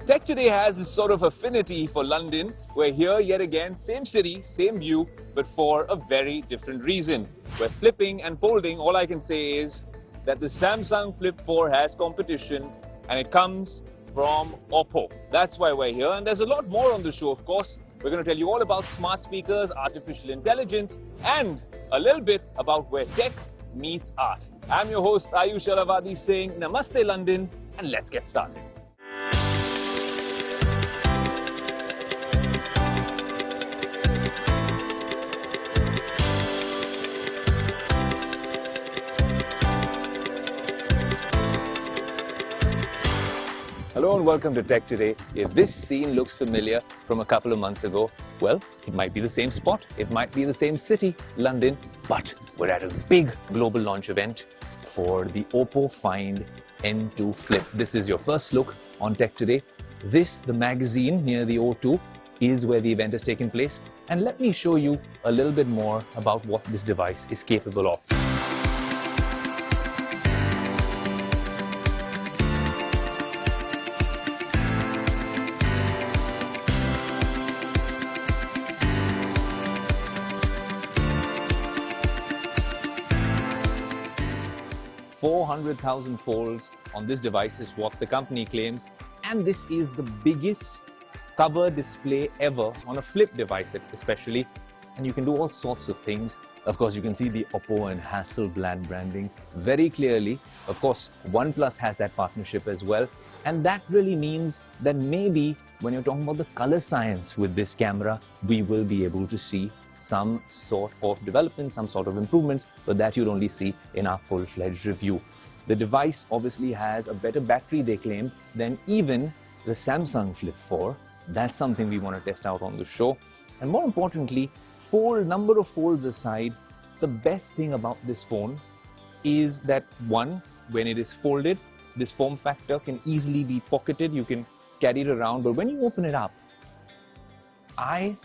Tech Today has this sort of affinity for London. We're here yet again, same city, same view, but for a very different reason. We're flipping and folding. All I can say is that the Samsung Flip 4 has competition and it comes from Oppo. That's why we're here, and there's a lot more on the show, of course. We're going to tell you all about smart speakers, artificial intelligence, and a little bit about where tech meets art. I'm your host, Aayush Ailawadi, saying Namaste London, and let's get started. Hello and welcome to Tech Today. If this scene looks familiar from a couple of months ago, well, it might be the same spot, it might be the same city, London, but we're at a big global launch event for the Oppo Find N2 Flip. This is your first look on Tech Today. This, the magazine near the O2, is where the event has taken place. And let me show you a little bit more about what this device is capable of. "400,000 folds on this device is what the company claims, and this is the biggest cover display ever on a flip device especially, and you can do all sorts of things. Of course, you can see the Oppo and Hasselblad branding very clearly. Of course, OnePlus has that partnership as well, and that really means that maybe when you're talking about the color science with this camera, we will be able to see some sort of development, some sort of improvements, but that you'll only see in our full-fledged review. The device obviously has a better battery, they claim, than even the Samsung Flip 4. That's something we want to test out on the show. And more importantly, number of folds aside, the best thing about this phone is that, one, when it is folded, this form factor can easily be pocketed. You can carry it around, but when you open it up,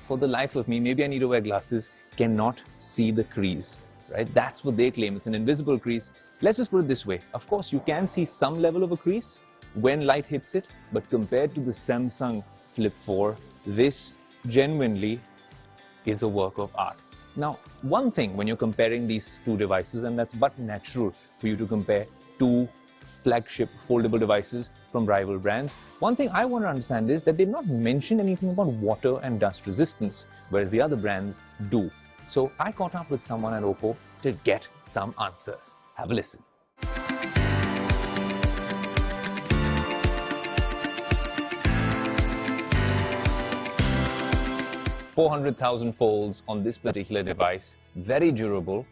for the life of me, maybe I need to wear glasses, cannot see the crease, right? That's what they claim. It's an invisible crease. Let's just put it this way. Of course, you can see some level of a crease when light hits it, but compared to the Samsung Flip 4, this genuinely is a work of art. Now, one thing when you're comparing these two devices, and that's but natural for you to compare two flagship foldable devices from rival brands. One thing I want to understand is that they've not mentioned anything about water and dust resistance, whereas the other brands do. So I caught up with someone at Oppo to get some answers. Have a listen. 400,000 folds on this particular device, very durable.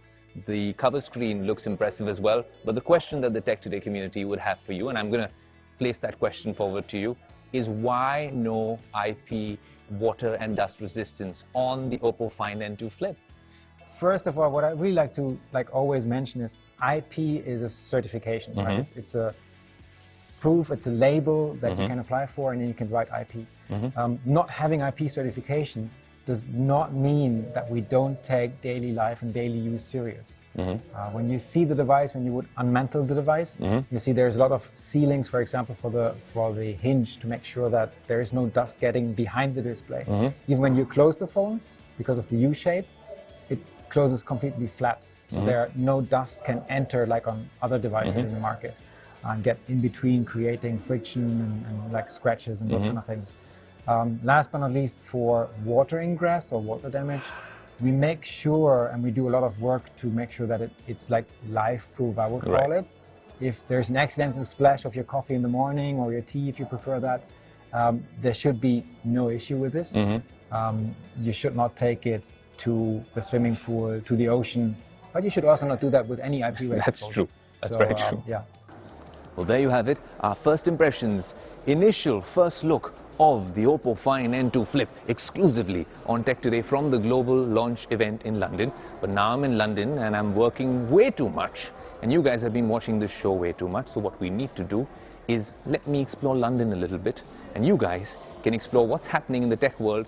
The cover screen looks impressive as well, but the question that the Tech Today community would have for you, and I'm going to place that question forward to you, is why no IP, water and dust resistance on the Oppo Find N2 Flip? First of all, what I really like to always mention is IP is a certification, right? It's a proof, it's a label that you can apply for, and then you can write IP. Not having IP certification does not mean that we don't take daily life and daily use serious. When you see the device, when you would unmantle the device, you see there's a lot of sealings, for example, for the hinge to make sure that there is no dust getting behind the display. Even when you close the phone, because of the U-shape, it closes completely flat. So there no dust can enter like on other devices in the market and get in between, creating friction and like scratches and those kind of things. Last but not least, for water ingress or water damage, we make sure, and we do a lot of work to make sure that it's like life-proof, I would call it. If there's an accidental splash of your coffee in the morning or your tea, if you prefer that, there should be no issue with this. You should not take it to the swimming pool, to the ocean, but you should also not do that with any IP-rated That's phones. true. That's very true. Yeah. Well, there you have it. Our first impressions, initial first look of the Oppo Find N2 Flip exclusively on Tech Today from the global launch event in London. But now I'm in London and I'm working way too much, and you guys have been watching this show way too much. So what we need to do is let me explore London a little bit, and you guys can explore what's happening in the tech world.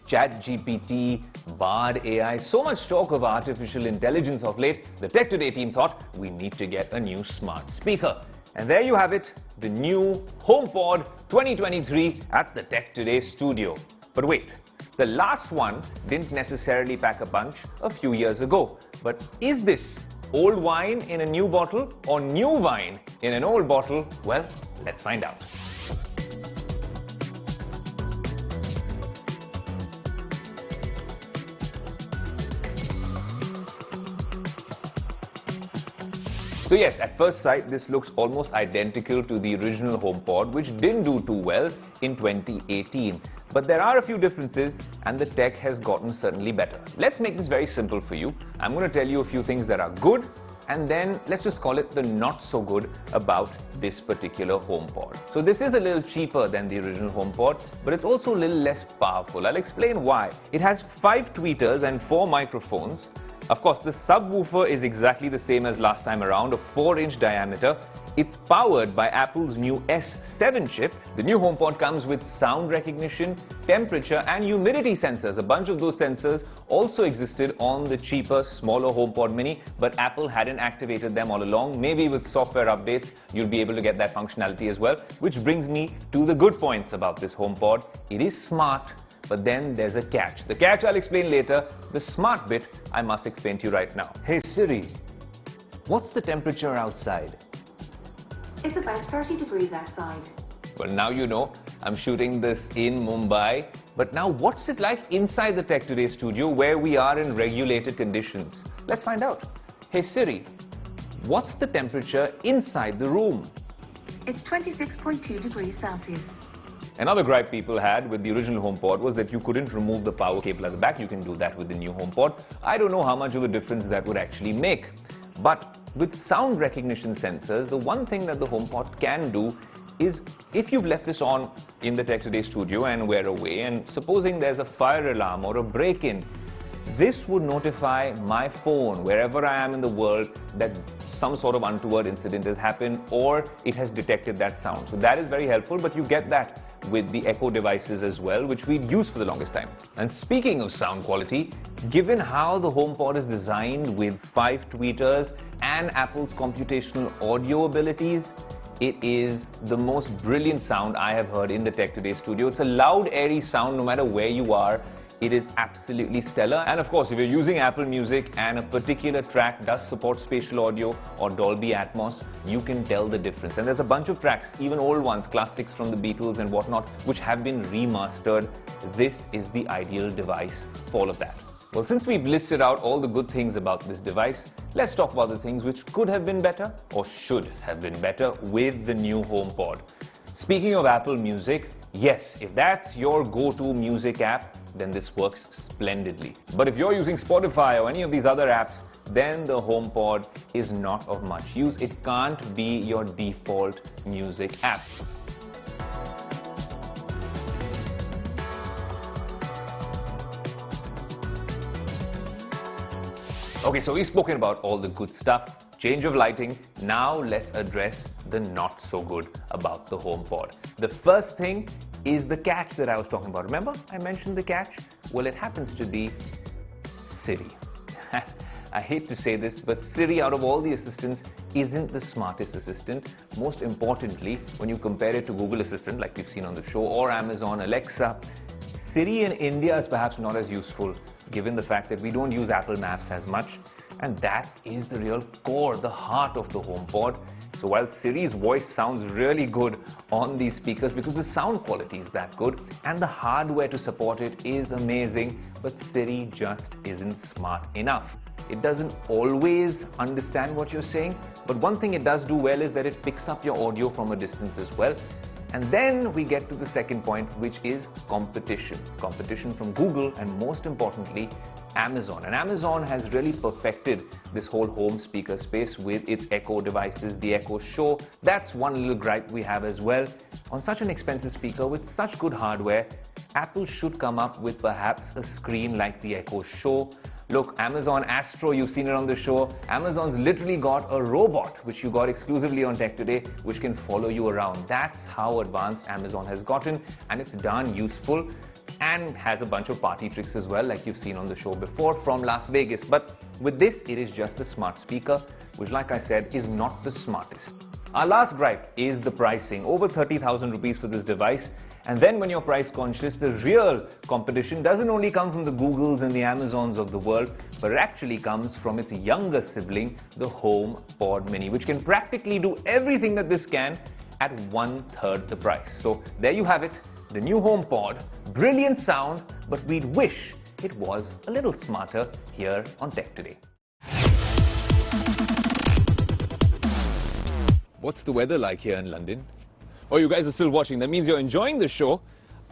ChatGPT, Bard AI, so much talk of artificial intelligence of late, the Tech Today team thought we need to get a new smart speaker. And there you have it, the new HomePod 2023 at the Tech Today studio. But wait, the last one didn't necessarily pack a punch a few years ago. But is this old wine in a new bottle or new wine in an old bottle? Well, let's find out. So yes, at first sight, this looks almost identical to the original HomePod, which didn't do too well in 2018. But there are a few differences, and the tech has gotten certainly better. Let's make this very simple for you. I'm going to tell you a few things that are good, and then let's just call it the not so good about this particular HomePod. So this is a little cheaper than the original HomePod, but it's also a little less powerful. I'll explain why. It has 5 tweeters and 4 microphones. Of course, the subwoofer is exactly the same as last time around, a 4-inch diameter. It's powered by Apple's new S7 chip. The new HomePod comes with sound recognition, temperature and humidity sensors. A bunch of those sensors also existed on the cheaper, smaller HomePod mini, but Apple hadn't activated them all along. Maybe with software updates, you'll be able to get that functionality as well, which brings me to the good points about this HomePod. It is smart, but then there's a catch. The catch I'll explain later. The smart bit I must explain to you right now. Hey Siri, what's the temperature outside? It's about 30 degrees outside. Well, now you know. I'm shooting this in Mumbai. But now what's it like inside the Tech Today studio where we are in regulated conditions? Let's find out. Hey Siri, what's the temperature inside the room? It's 26.2 degrees Celsius. Another gripe people had with the original HomePod was that you couldn't remove the power cable at the back. You can do that with the new HomePod. I don't know how much of a difference that would actually make. But with sound recognition sensors, the one thing that the HomePod can do is, if you've left this on in the Tech Today studio and we're away, and supposing there's a fire alarm or a break-in, this would notify my phone wherever I am in the world that some sort of untoward incident has happened or it has detected that sound. So that is very helpful, but you get that with the Echo devices as well, which we'd used for the longest time. And speaking of sound quality, given how the HomePod is designed with 5 tweeters and Apple's computational audio abilities, it is the most brilliant sound I have heard in the Tech Today studio. It's a loud, airy sound no matter where you are. It is absolutely stellar. And of course, if you're using Apple Music and a particular track does support spatial audio or Dolby Atmos, you can tell the difference. And there's a bunch of tracks, even old ones, classics from the Beatles and whatnot, which have been remastered. This is the ideal device for all of that. Well, since we've listed out all the good things about this device, let's talk about the things which could have been better or should have been better with the new HomePod. Speaking of Apple Music, yes, if that's your go-to music app, then this works splendidly. But if you're using Spotify or any of these other apps, then the HomePod is not of much use. It can't be your default music app. Okay, so we've spoken about all the good stuff, change of lighting. Now let's address the not so good about the HomePod. The first thing is the catch that I was talking about. Remember I mentioned the catch? Well, it happens to be Siri. I hate to say this, but Siri, out of all the assistants, isn't the smartest assistant. Most importantly, when you compare it to Google Assistant, like we've seen on the show, or Amazon Alexa, Siri in India is perhaps not as useful, given the fact that we don't use Apple Maps as much. And that is the real core, the heart of the HomePod. So while Siri's voice sounds really good on these speakers because the sound quality is that good and the hardware to support it is amazing, but Siri just isn't smart enough. It doesn't always understand what you're saying, but one thing it does do well is that it picks up your audio from a distance as well. And then we get to the second point, which is competition. Competition from Google and, most importantly, Amazon. And Amazon has really perfected this whole home speaker space with its Echo devices, the Echo Show. That's one little gripe we have as well. On such an expensive speaker with such good hardware, Apple should come up with perhaps a screen like the Echo Show. Look, Amazon Astro, you've seen it on the show. Amazon's literally got a robot, which you got exclusively on Tech Today, which can follow you around. That's how advanced Amazon has gotten, and it's darn useful. and has a bunch of party tricks as well, like you've seen on the show before from Las Vegas. But with this, it is just a smart speaker, which, like I said, is not the smartest. Our last gripe is the pricing. Over 30,000 rupees for this device. And then when you're price conscious, the real competition doesn't only come from the Googles and the Amazons of the world, but it actually comes from its younger sibling, the HomePod Mini, which can practically do everything that this can at 1/3 the price. So there you have it, the new HomePod. Brilliant sound, but we'd wish it was a little smarter here on Tech Today. What's the weather like here in London? Oh, you guys are still watching. That means you're enjoying the show.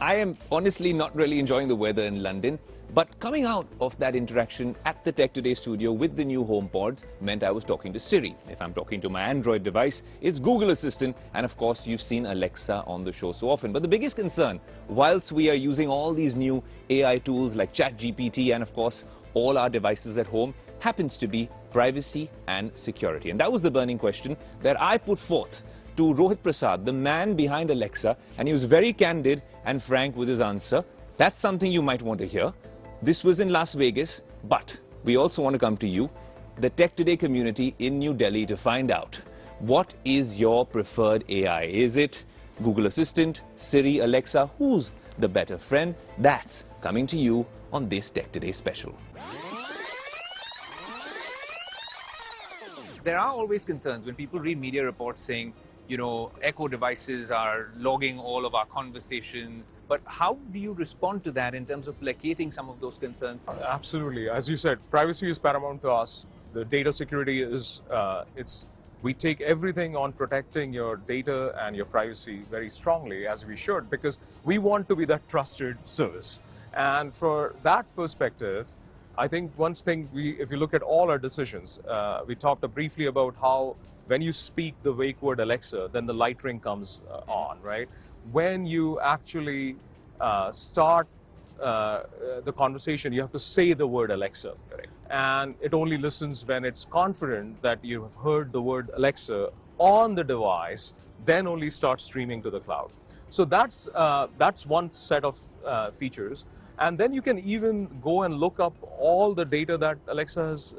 I am honestly not really enjoying the weather in London. But coming out of that interaction at the Tech Today studio with the new HomePods meant I was talking to Siri. If I'm talking to my Android device, it's Google Assistant. And of course, you've seen Alexa on the show so often. But the biggest concern, whilst we are using all these new AI tools like ChatGPT and of course, all our devices at home, happens to be privacy and security. And that was the burning question that I put forth to Rohit Prasad, the man behind Alexa, and he was very candid and frank with his answer. That's something you might want to hear. This was in Las Vegas, but we also want to come to you, the Tech Today community in New Delhi, to find out what is your preferred AI. Is it Google Assistant, Siri, Alexa? Who's the better friend? That's coming to you on this Tech Today special. There are always concerns when people read media reports saying, you know, Echo devices are logging all of our conversations. But how do you respond to that in terms of placating some of those concerns? Absolutely. As you said, privacy is paramount to us. The data security is, we take everything on protecting your data and your privacy very strongly, as we should, because we want to be that trusted service. And for that perspective, I think one thing, if you look at all our decisions, we talked briefly about how when you speak the wake word Alexa, then the light ring comes on, right? When you actually start the conversation, you have to say the word Alexa. Correct. And it only listens when it's confident that you have heard the word Alexa on the device, then only starts streaming to the cloud. So that's one set of features. And then you can even go and look up all the data that Alexa has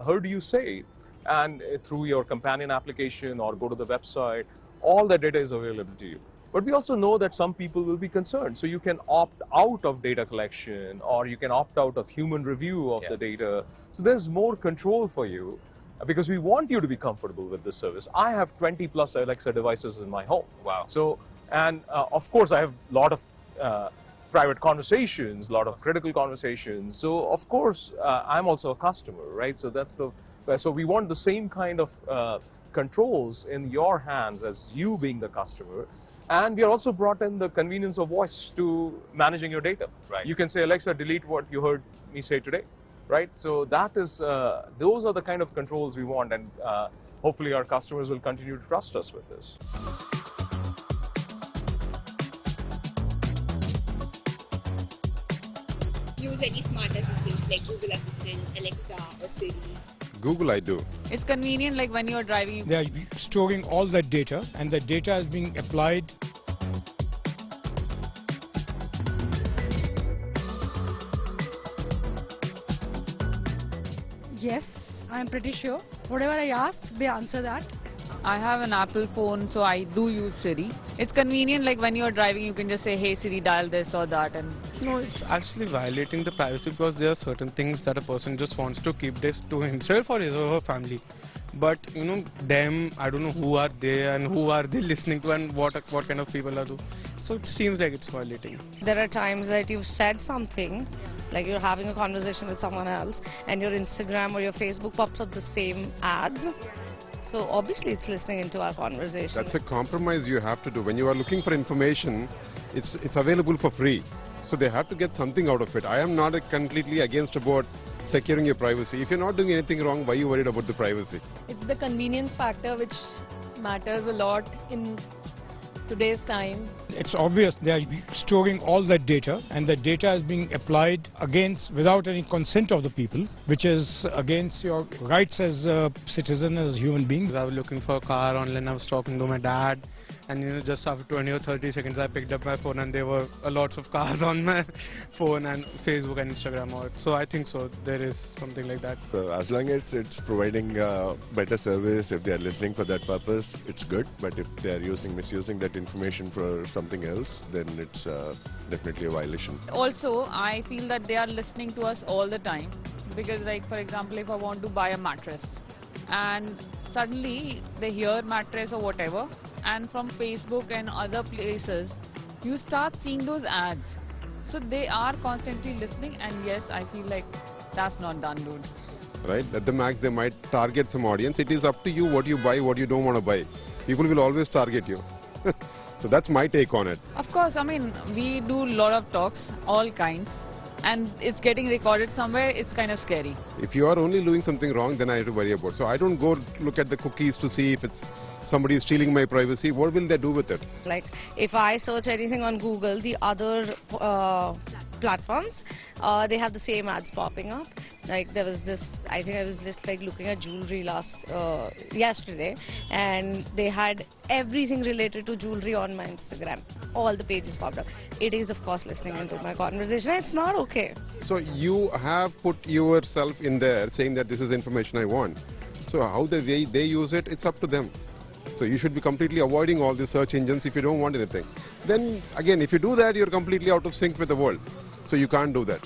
heard you say, and through your companion application or go to the website, all that data is available to you. But we also know that some people will be concerned. So you can opt out of data collection, or you can opt out of human review of the data. So there's more control for you, because we want you to be comfortable with this service. I have 20+ Alexa devices in my home. Wow. So, and of course I have a lot of private conversations, a lot of critical conversations. So of course I'm also a customer, right? So that's so we want the same kind of controls in your hands as you being the customer. And we are also brought in the convenience of voice to managing your data. Right. You can say, Alexa, delete what you heard me say today, right? So that is, those are the kind of controls we want, and hopefully our customers will continue to trust us with this. Use any smart assistants like Google Assistant, Alexa or Siri? Google I do. It's convenient, like when you're driving. They are storing all that data, and the data is being applied. Yes, I'm pretty sure. Whatever I ask, they answer that. I have an Apple phone, so I do use Siri. It's convenient, like when you're driving, you can just say, hey Siri, dial this or that. And no, it's actually violating the privacy, because there are certain things that a person just wants to keep this to himself or his or her family. But you know, them, I don't know who are they and who are they listening to and what kind of people are they. So it seems like it's violating. There are times that you've said something, like you're having a conversation with someone else, and your Instagram or your Facebook pops up the same ads. So obviously it's listening into our conversation. That's a compromise you have to do. When you are looking for information, it's available for free. So they have to get something out of it. I am not completely against about securing your privacy. If you're not doing anything wrong, why are you worried about the privacy? It's the convenience factor which matters a lot in today's time. It's obvious they are storing all that data, and that data is being applied against without any consent of the people, which is against your rights as a citizen, as a human being. I was looking for a car online. I was talking to my dad, and just after 20 or 30 seconds, I picked up my phone, and there were lots of cars on my phone and Facebook and Instagram. So I think so. There is something like that. As long as it's providing better service, if they are listening for that purpose, it's good. But if they are misusing that information for something else, then it's definitely a violation. Also, I feel that they are listening to us all the time, because like for example, if I want to buy a mattress and suddenly they hear mattress or whatever, and from Facebook and other places you start seeing those ads. So they are constantly listening, and yes, I feel like that's not done, dude. Right? At the max, they might target some audience. It is up to you what you buy, what you don't want to buy. People will always target you. So that's my take on it. Of course, I mean, we do a lot of talks, all kinds, and it's getting recorded somewhere. It's kind of scary. If you are only doing something wrong, then I have to worry about. So I don't go look at the cookies to see if it's somebody is stealing my privacy. What will they do with it? Like if I search anything on Google, the other platforms, they have the same ads popping up. Like there was this, I think I was just like looking at jewelry yesterday, and they had everything related to jewelry on my Instagram. All the pages popped up. It is of course listening into my conversation. It's not okay. So you have put yourself in there saying that this is information I want. So how they use it, it's up to them. So you should be completely avoiding all the search engines if you don't want anything. Then again, if you do that, you're completely out of sync with the world. So you can't do that.